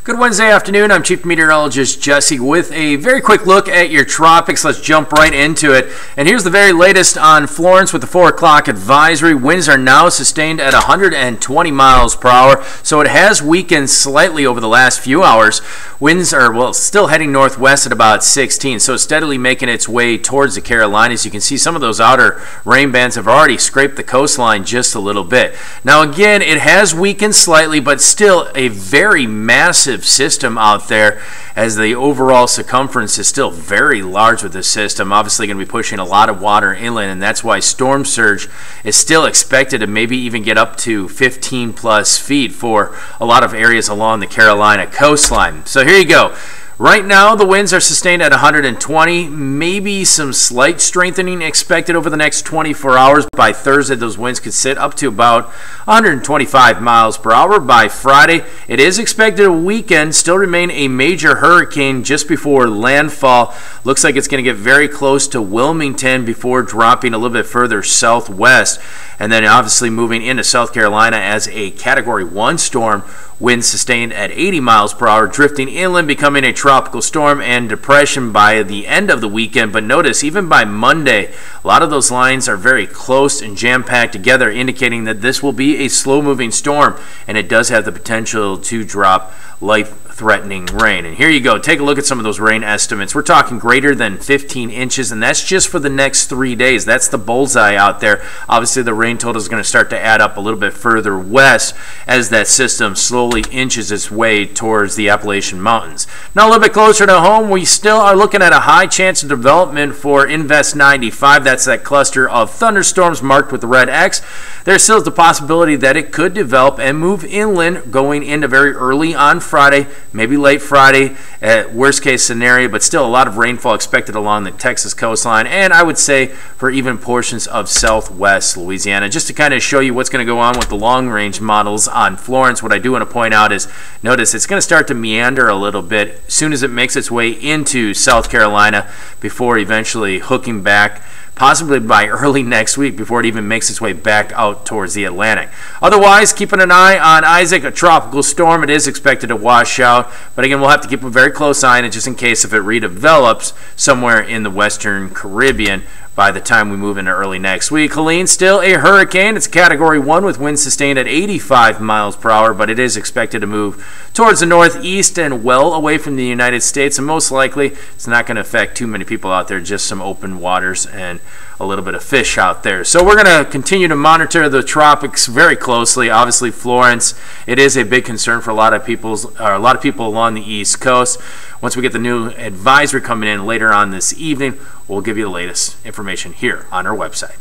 Good Wednesday afternoon. I'm Chief Meteorologist Jesse with a very quick look at your tropics. Let's jump right into it. And here's the very latest on Florence with the 4 o'clock advisory. Winds are now sustained at 120 miles per hour, so it has weakened slightly over the last few hours. Winds are, still heading northwest at about 16, so steadily making its way towards the Carolinas. You can see some of those outer rain bands have already scraped the coastline just a little bit. Now again, it has weakened slightly, but still a very massive system out there, as the overall circumference is still very large with this system. Obviously going to be pushing a lot of water inland, and that's why storm surge is still expected to maybe even get up to 15 plus feet for a lot of areas along the Carolina coastline. So here you go. Right now, the winds are sustained at 120, maybe some slight strengthening expected over the next 24 hours. By Thursday, those winds could sit up to about 125 miles per hour. By Friday, it is expected to weaken, still remain a major hurricane just before landfall. Looks like it's going to get very close to Wilmington before dropping a little bit further southwest, and then obviously moving into South Carolina as a Category 1 storm. Winds sustained at 80 miles per hour, drifting inland, becoming a tropical storm and depression by the end of the weekend. But notice, even by Monday, a lot of those lines are very close and jam-packed together, indicating that this will be a slow-moving storm, and it does have the potential to drop life-threatening rain. And here you go. Take a look at some of those rain estimates. We're talking greater than 15 inches, and that's just for the next 3 days. That's the bullseye out there. Obviously, the rain total is going to start to add up a little bit further west as that system slowly inches its way towards the Appalachian Mountains. Now, a little bit closer to home, we still are looking at a high chance of development for Invest 95. That's that cluster of thunderstorms marked with the red X. There still is the possibility that it could develop and move inland going into very early on Friday, maybe late Friday at worst case scenario, but still a lot of rainfall expected along the Texas coastline, and I would say for even portions of southwest Louisiana. Just to kind of show you what's going to go on with the long range models on Florence, what I do want to point out is, notice it's going to start to meander a little bit as soon as it makes its way into South Carolina before eventually hooking back, possibly by early next week, before it even makes its way back out towards the Atlantic. Otherwise, keeping an eye on Isaac, a tropical storm. It is expected to wash out, but again, we'll have to keep a very close eye on it just in case if it redevelops somewhere in the Western Caribbean by the time we move into early next week. Helene, still a hurricane. It's Category 1 with winds sustained at 85 miles per hour, but it is expected to move towards the northeast and well away from the United States, and most likely it's not going to affect too many people out there, just some open waters and a little bit of fish out there. So we're going to continue to monitor the tropics very closely. Obviously, Florence, it is a big concern for a lot of people along the East Coast. Once we get the new advisory coming in later on this evening, we'll give you the latest information here on our website.